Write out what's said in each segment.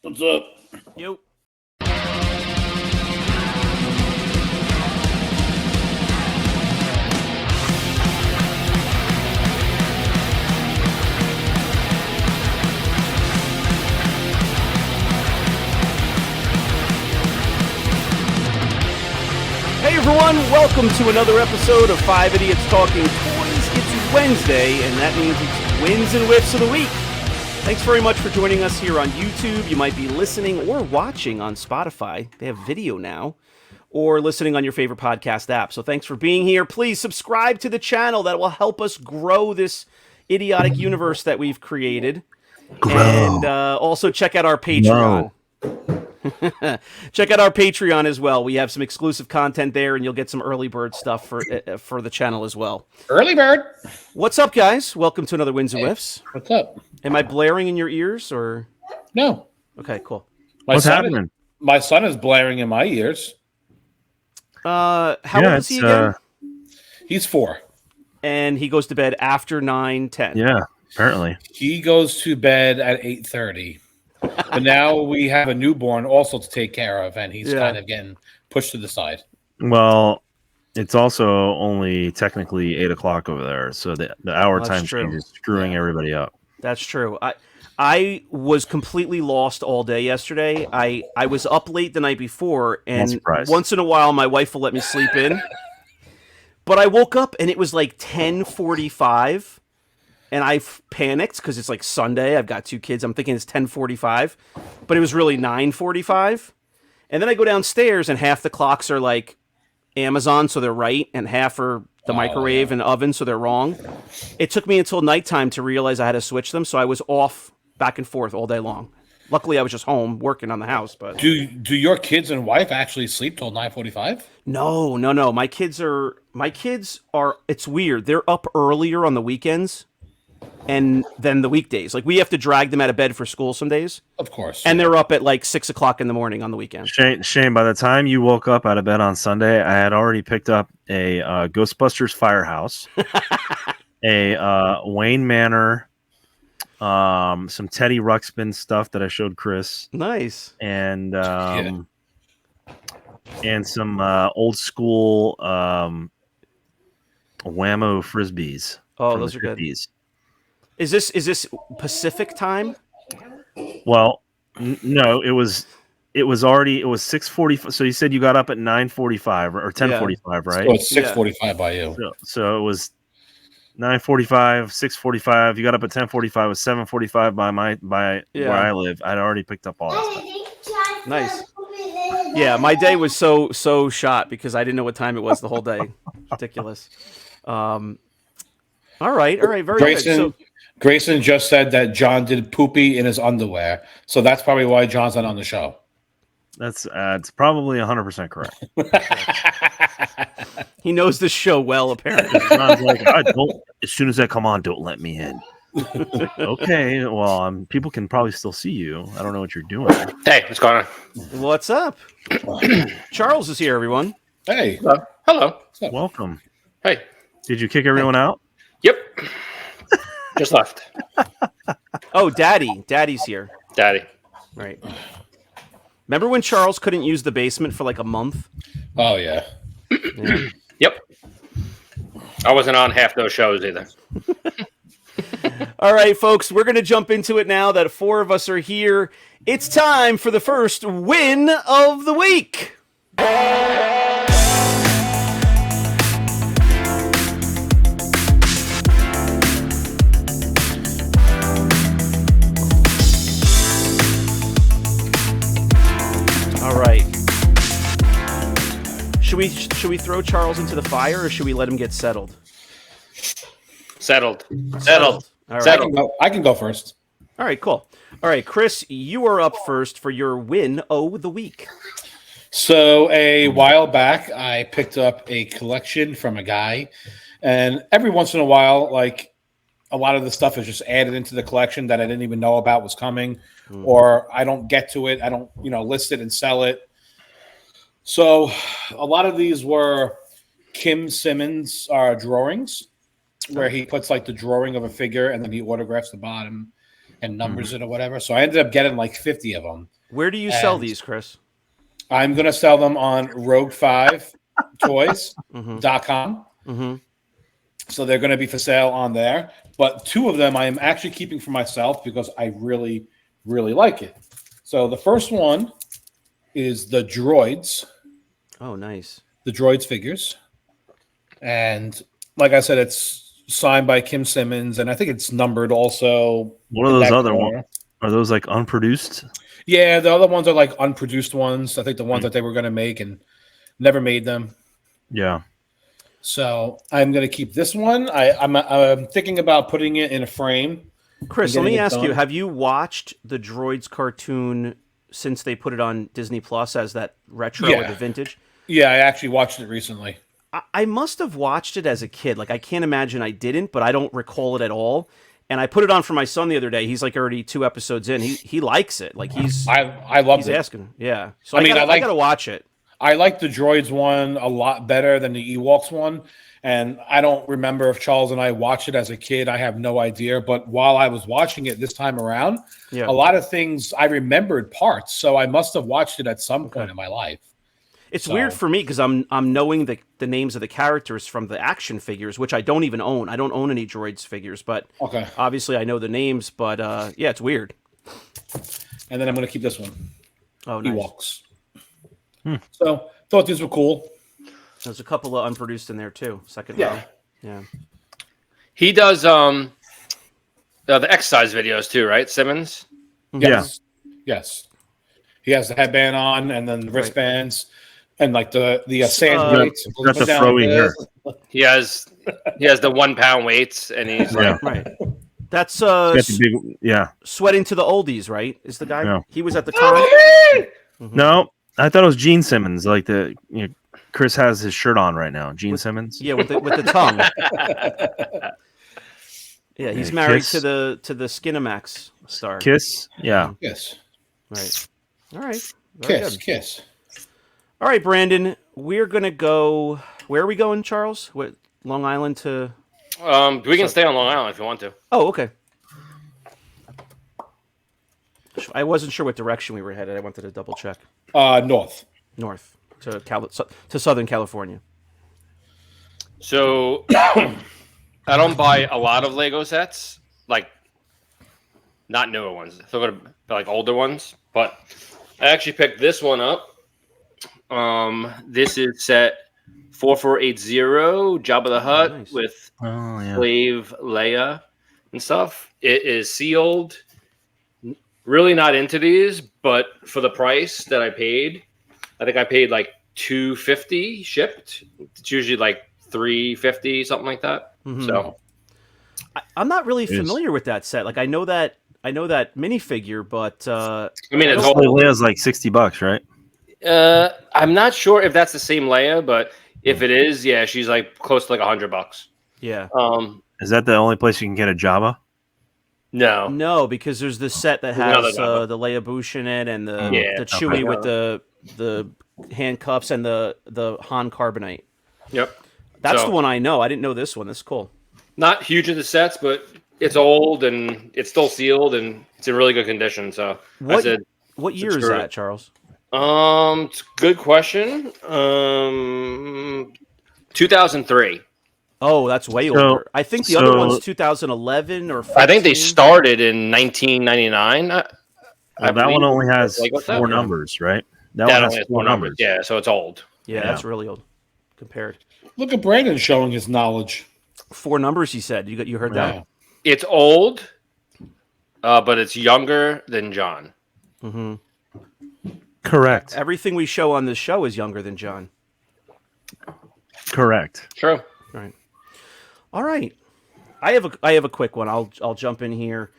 What's up? Yo. Hey everyone, welcome to another episode of 5 Idiots Talking Toys. It's Wednesday, and that means it's Wins and Wiffs of the week. Thanks very much for joining us here on YouTube. You might be listening or watching on Spotify. They have video now. Or listening on your favorite podcast app. So thanks for being here. Please subscribe to the channel. That will help us grow this idiotic universe that we've created. And also check out our Patreon. Check out our Patreon as well. We have some exclusive content there, and you'll get some early bird stuff for the channel as well. Early bird. What's up, guys? Welcome to another Wins and Wiffs. What's up? Am I blaring in your ears or no? Okay, cool. What's happening? My son is blaring in my ears. How old is he again? He's 4, and he goes to bed after 9:10. Yeah, apparently he goes to bed at 8:30. But now we have a newborn also to take care of, and he's kind of getting pushed to the side. Well, it's also only technically 8 o'clock over there, so the hour time change is screwing everybody up. That's true. I was completely lost all day yesterday. I was up late the night before, and once in a while my wife will let me sleep in. But I woke up and it was like 10:45, and I panicked because it's like Sunday. I've got 2 kids. I'm thinking it's 10:45, but it was really 9:45. And then I go downstairs and half the clocks are like Amazon, so they're right, and half are the microwave and oven, so they're wrong. It took me until nighttime to realize I had to switch them, so I was off back and forth all day long. Luckily, I was just home working on the house. But do your kids and wife actually sleep till 9:45? No. My kids are. It's weird. They're up earlier on the weekends, and then the weekdays. Like we have to drag them out of bed for school some days. Of course. And they're up at like 6 o'clock in the morning on the weekend. Shane, by the time you woke up out of bed on Sunday, I had already picked up a Ghostbusters Firehouse, a Wayne Manor. Some Teddy Ruxpin stuff that I showed Chris. Nice. And some old school Whammo Frisbees. Oh, those are 50s. Good. Is this Pacific time? Well, no, it was 6:45. So you said you got up at 9:45 or 10:45, right? So it's 6:45 by you. So it was 9:45, 6:45. You got up at 10:45. It was 7:45 by where I live. I'd already picked up all that stuff. Nice. Yeah, my day was so shot because I didn't know what time it was the whole day. Ridiculous. All right, very good. So, Grayson just said that John did poopy in his underwear, so that's probably why John's not on the show. That's it's probably 100% correct. He knows the show well, apparently. John's like, as soon as I come on, don't let me in. Okay, well, people can probably still see you. I don't know what you're doing. Hey, what's going on? What's up? Charles is here, everyone. Hey. Hello. Welcome. Hey. Did you kick everyone out? Yep. Just left. Oh, Daddy's here. Daddy. Right. Remember when Charles couldn't use the basement for like a month? Oh, yeah. Yep. I wasn't on half those shows either. All right, folks, we're going to jump into it now that 4 of us are here. It's time for the first win of the week. All right. Should we throw Charles into the fire, or should we let him get settled? Settled. All right. I can go first. All right, cool. All right, Chris, you are up first for your win of the week. So a while back, I picked up a collection from a guy, and every once in a while, like a lot of the stuff is just added into the collection that I didn't even know about was coming, or I don't get to it. I don't, list it and sell it. So a lot of these were Kim Simmons drawings, where he puts like the drawing of a figure and then he autographs the bottom and numbers it or whatever. So I ended up getting like 50 of them. Where do you sell these, Chris? I'm going to sell them on rogue5toys.com. Mm-hmm. So they're going to be for sale on there. But 2 of them I am actually keeping for myself because I really, really like it. So the first one is the droids. Oh, nice. The droids figures. And like I said, it's signed by Kim Simmons, and I think it's numbered also. What are those other ones? Are those like unproduced? Yeah, the other ones are like unproduced ones. I think the ones that they were going to make and never made them. Yeah. So I'm going to keep this one. I'm thinking about putting it in a frame. Chris, let me ask you, have you watched the Droids cartoon since they put it on Disney Plus as that retro or the vintage? Yeah, I actually watched it recently. I must have watched it as a kid. Like, I can't imagine I didn't, but I don't recall it at all. And I put it on for my son the other day. He's like already 2 episodes in. He likes it. Like I loved he's it. asking. Yeah. So I gotta watch it. I like the Droids one a lot better than the Ewoks one. And I don't remember if Charles and I watched it as a kid. I have no idea. But while I was watching it this time around, a lot of things I remembered parts. So I must have watched it at some point in my life. It's weird for me because I'm knowing the names of the characters from the action figures, which I don't even own. I don't own any Droids figures, but obviously I know the names. But yeah, it's weird. And then I'm going to keep this one. Oh, nice. Ewoks. So thought these were cool. There's a couple of unproduced in there too. Second row. Yeah. He does the exercise videos too, right, Simmons? Yes. Yes. He has the headband on and then the wristbands and like the sand weights. That's a throwing here. He has the 1 pound weights and he's right. That's sweating to the oldies, right? Is the guy? Yeah. He was at the con. No, I thought it was Gene Simmons. Like Chris has his shirt on right now. Gene Simmons. Yeah, with the tongue. Yeah, he's married to the Skinamax star. Kiss. Yeah. Yes. Right. All right. Kiss. All right, Brandon. We're gonna go. Where are we going, Charles? What? Long Island to? We can stay on Long Island if you want to. Oh, okay. I wasn't sure what direction we were headed. I wanted to double check. North to Southern California. So I don't buy a lot of Lego sets, like not newer ones. So I'm gonna like older ones, but I actually picked this one up. This is set 4480 Jabba the Hutt with Slave Leia and stuff. It is sealed. Really not into these, but for the price that I paid, I think I paid like $250 shipped. It's usually like $350, something like that. Mm-hmm. So I'm not really familiar with that set. Like I know that minifigure, but I mean, it's Leia's like $60, right? I'm not sure if that's the same Leia, but if it is, yeah, she's like close to like $100. Yeah. Is that the only place you can get a Jabba? No, because there's this set that has the Leia Bouche in it, and the Chewie with the handcuffs and the Han Carbonite. Yep, that's the one I know. I didn't know this one. That's cool. Not huge in the sets, but it's old and it's still sealed and it's in really good condition. So what year is that, Charles? It's a good question. 2003. Oh, that's way older. I think the other one's 2011 or 15. I think they started in 1999. That one only has 4 numbers, right? That one has 4 numbers. Yeah, so it's old. Yeah, that's really old compared. Look at Brandon showing his knowledge. 4 numbers, he said. You heard that? It's old, but it's younger than John. Mm-hmm. Correct. Everything we show on this show is younger than John. Correct. True. Right. All right. I have a quick one. I'll jump in here.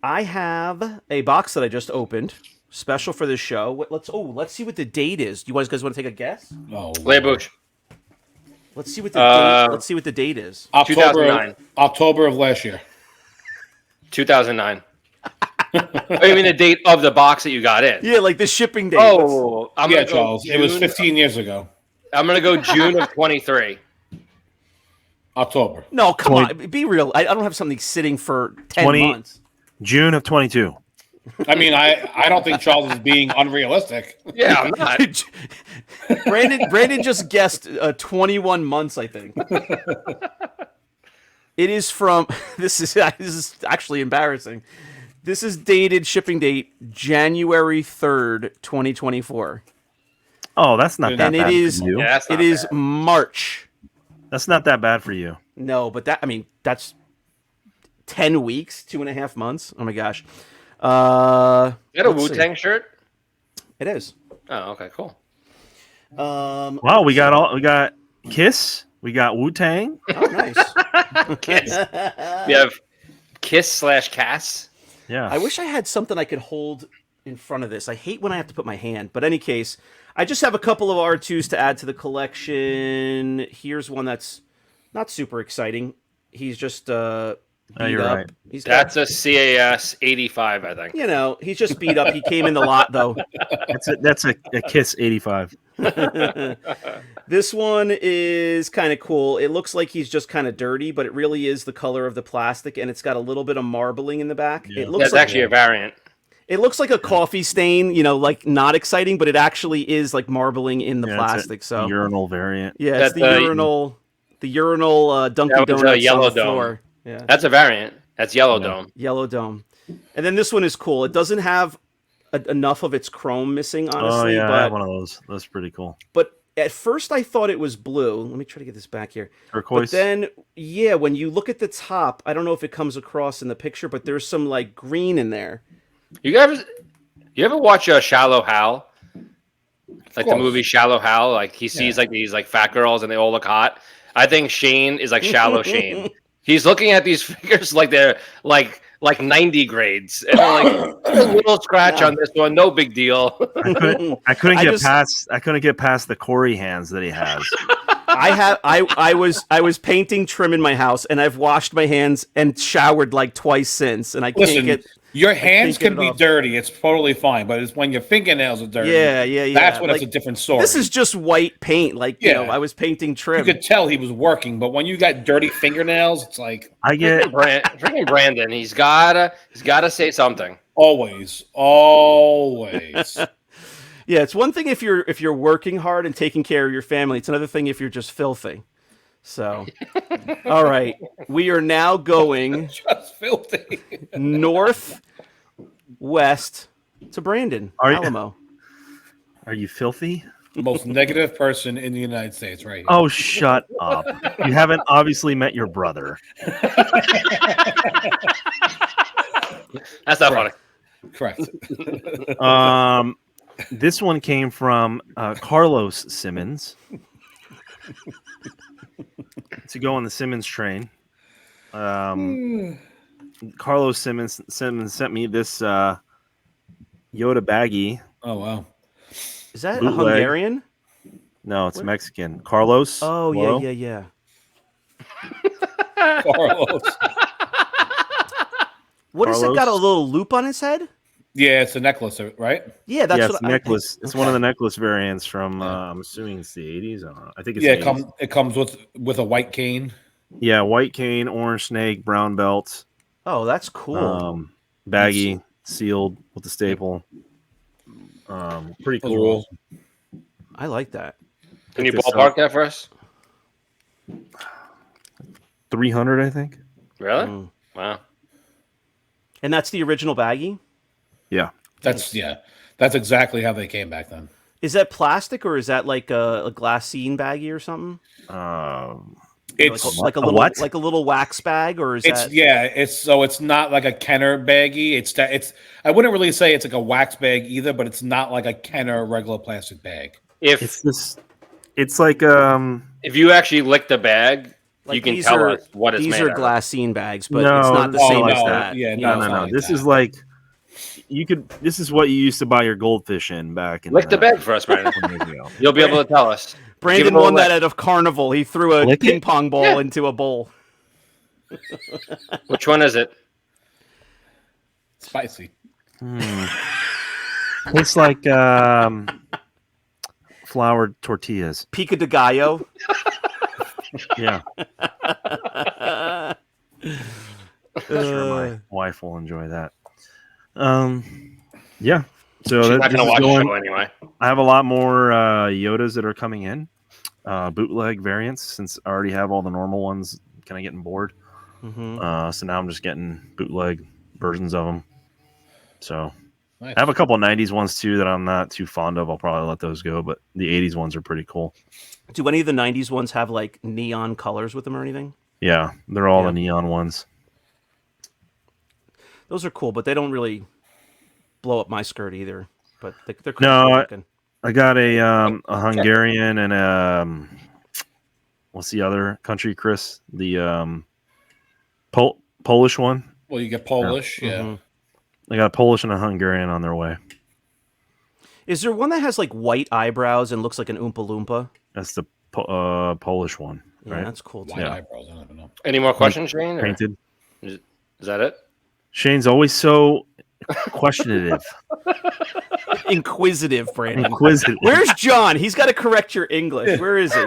I have a box that I just opened, special for this show. Let's see what the date is. Do you guys want to take a guess? Oh, Leia Bouche. Let's see what the date. Let's see what the date is. October of last year. 2009. I mean the date of the box that you got in. Yeah, like the shipping date. Oh, Charles. It was 15 years ago. I'm gonna go June of 23. October. No, come on. Be real. I don't have something sitting for 10 months. June of 22. I mean, I don't think Charles is being unrealistic. Yeah, I'm not. Brandon just guessed 21 months, I think. It is from this is actually embarrassing. This is dated shipping date January 3rd, 2024. Oh, that's not that And bad it is for you. Yeah, it is March. That's not that bad for you. No, but that's 10 weeks, 2.5 months. Oh my gosh. Is that a let's see. Wu-Tang shirt? It is. Oh, okay, cool. Wow, we got Kiss, we got Wu-Tang. Oh, nice. Kiss. We have Kiss/Cass. Yeah. I wish I had something I could hold in front of this. I hate when I have to put my hand. But in any case, I just have a couple of R2s to add to the collection. Here's one that's not super exciting. He's just beat you're up. right. That's a CAS 85, I think. You know, he's just beat up. He came in the lot, though. That's a Kiss 85. This one is kind of cool. It looks like he's just kind of dirty, but it really is the color of the plastic, and it's got a little bit of marbling in the back. Yeah. It looks That's like actually a variant. it looks like a coffee stain, you know, like not exciting, but it actually is like marbling in the plastic. So urinal variant. yeah, it's That's the urinal Dunkin' That was a Donuts yellow on the dome. floor. Yeah, That's a variant. That's Yellow Dome. yellow dome. And then this one is cool. It doesn't have enough of its chrome missing, honestly. Oh yeah, I but have one of those. That's pretty cool. but at first I thought it was blue. Let me try to get this back here. Turquoise. But then, yeah, when you look at the top, I don't know if it comes across in the picture, but there's some like green in there. You ever watch Shallow Hal? Like the movie Shallow Hal? Like he sees like these like fat girls and they all look hot. I think Shane is like Shallow Shane. He's looking at these figures like they're like 90 grades. And they're like a little scratch on this one, no big deal. I couldn't get past the Corey hands that he has. I was painting trim in my house, and I've washed my hands and showered like twice since, and I can't get. Your hands can be off. dirty. It's totally fine, but it's when your fingernails are dirty. Yeah. That's when like, it's a different story. This is just white paint. Like, you know, I was painting trim. You could tell he was working, but when you got dirty fingernails, it's like Freaking Brandon, he's gotta say something. always. Yeah, it's one thing if you're working hard and taking care of your family. It's another thing if you're just filthy. So, all right, we are now going Just filthy. northwest to Brandon, Alamo. Are you filthy? The most negative person in the United States, right here. Oh, shut up. You haven't obviously met your brother. That's not funny. Correct. This one came from Carlos Simmons to go on the Simmons train. Carlos Simmons sent me this Yoda baggie. Oh, wow. Is that Bootleg. a Hungarian? No, it's Mexican. Carlos. Oh, Loro? yeah. Carlos. What is it? Carlos? Got a little loop on his head? Yeah, it's a necklace, right? Yeah, that's It's what a necklace. It's one of the necklace variants from. I'm assuming it's the 80s. I don't know. I think it's Yeah, the 80s. it comes with a white cane. Yeah, white cane, orange snake, brown belt. Oh, that's cool. Baggy, sealed with the staple. Pretty cool. I like that. Can you ballpark that for us? 300, I think. Really? Wow. And that's the original baggie? Yeah. That's exactly how they came back then. Is that plastic or is that like a glassine baggie or something? It's like a little what? like a little wax bag, or is that? It's not like a Kenner baggie. It's I wouldn't really say it's like a wax bag either, but it's not like a Kenner regular plastic bag. It's like if you actually lick the bag, Like you can tell us what it's made These are out of. glassine bags, but No, it's not the oh, same no, as that. yeah, no. like This that. is like this is what you used to buy your goldfish in back in Lick the bag for us, Brandon. 20 years ago. You'll be able to tell us. Brandon won that at a carnival. He threw a Lick it? ping pong ball into a bowl. Which one is it? Spicy. It's like floured tortillas. Pico de gallo. Yeah. I'm sure my wife will enjoy that. Yeah. So She's not this going to is watch the going. show anyway. I have a lot more Yodas that are coming in, bootleg variants, since I already have all the normal ones. Kind of getting bored. So now I'm just getting bootleg versions of them. So Nice. I have a couple of 90s ones too that I'm not too fond of. I'll probably let those go, but the 80s ones are pretty cool. Do any of the 90s ones have like neon colors with them or anything? Yeah, they're all the neon ones. Those are cool, but they don't really blow up my skirt either. But they're cool. No, I got a Hungarian and a what's the other country, Chris? The Polish one. Well, you get Polish, yeah. I got a Polish and a Hungarian on their way. Is there one that has like white eyebrows and looks like an Oompa Loompa? That's the Polish one, right? Yeah, that's cool too. White eyebrows, I don't know. Any more questions, Shane? Painted. Is that it? Shane's always so questionative. Inquisitive, Brandon. Inquisitive. Where's John? He's got to correct your English. Where is he?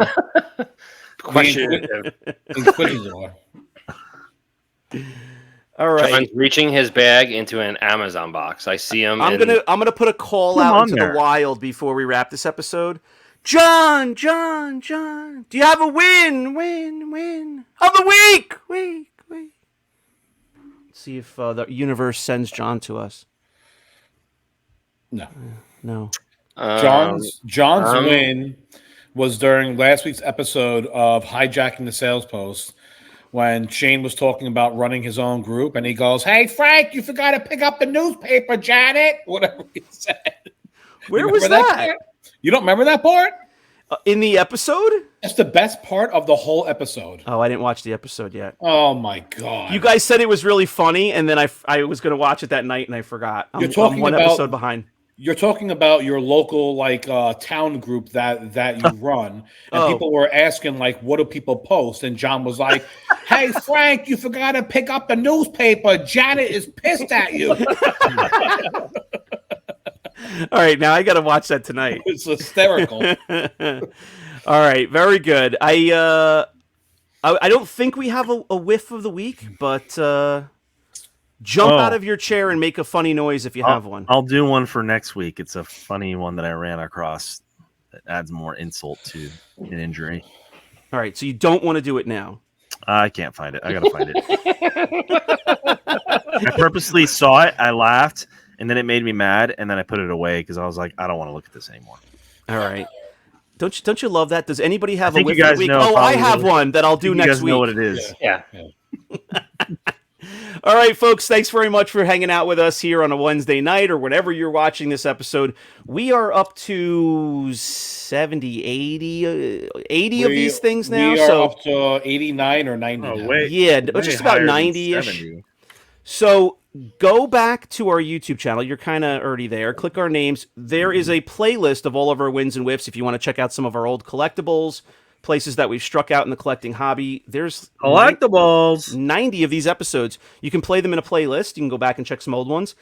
Questionative. Inquisitor. All right. John's reaching his bag into an Amazon box. I see him. I'm gonna put a call out into the wild before we wrap this episode. John, do you have a win of the week? See if the universe sends John to us. No. John's win was during last week's episode of Hijacking the Sales Post, when Shane was talking about running his own group, and he goes, "Hey, Frank, you forgot to pick up the newspaper, Janet." Whatever he said. Where was that? You don't remember that part? In the episode? That's the best part of the whole episode. Oh, I didn't watch the episode yet. Oh, my God. You guys said it was really funny, and then I was going to watch it that night, and I forgot. I'm one episode behind. You're talking about your local town group that you run, and people were asking what do people post, and John was like, "Hey Frank, you forgot to pick up the newspaper. Janet is pissed at you." All right, now I got to watch that tonight. It's hysterical. All right, very good. I don't think we have a whiff of the week, but jump out of your chair and make a funny noise if you have one. I'll do one for next week. It's a funny one that I ran across that adds more insult to an injury. All right, so you don't want to do it now. I can't find it. I got to find it. I purposely saw it. I laughed, and then it made me mad, and then I put it away because I was like, I don't want to look at this anymore. All right. Don't you love that? Does anybody have a whiff of the week? Oh, I have one that I'll do next week. You guys know what it is. Yeah. All right, folks, thanks very much for hanging out with us here on a Wednesday night or whenever you're watching this episode. We are up to 70, 80 of these things now. We are up to 89 or 90 now. Yeah, just about 90-ish. So go back to our YouTube channel. You're kind of already there. Click our names. There is a playlist of all of our wins and whiffs if you want to check out some of our old collectibles, places that we've struck out in the collecting hobby. There's collectibles. 90 of these episodes. You can play them in a playlist. You can go back and check some old ones.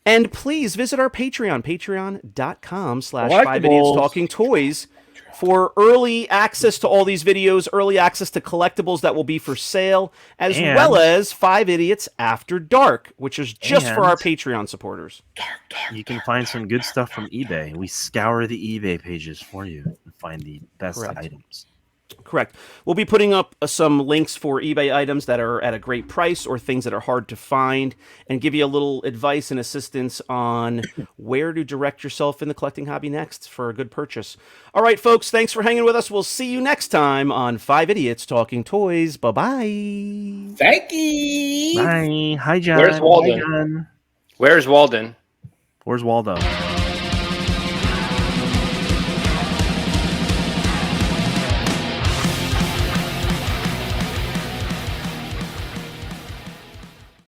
And please visit our Patreon, patreon.com/5idiotstalkingtoys for early access to all these videos, early access to collectibles that will be for sale, as well as 5 Idiots After Dark, which is just for our Patreon supporters. You can find some good stuff from eBay. We scour the eBay pages for you and find the best items. Correct. We'll be putting up some links for eBay items that are at a great price or things that are hard to find, and give you a little advice and assistance on where to direct yourself in the collecting hobby next for a good purchase. All right, folks, thanks for hanging with us. We'll see you next time on 5 Idiots Talking Toys. Bye-bye. Thank you. Bye. Hi, John. Where's Walden? Hi, John. Where's Walden? Where's Waldo?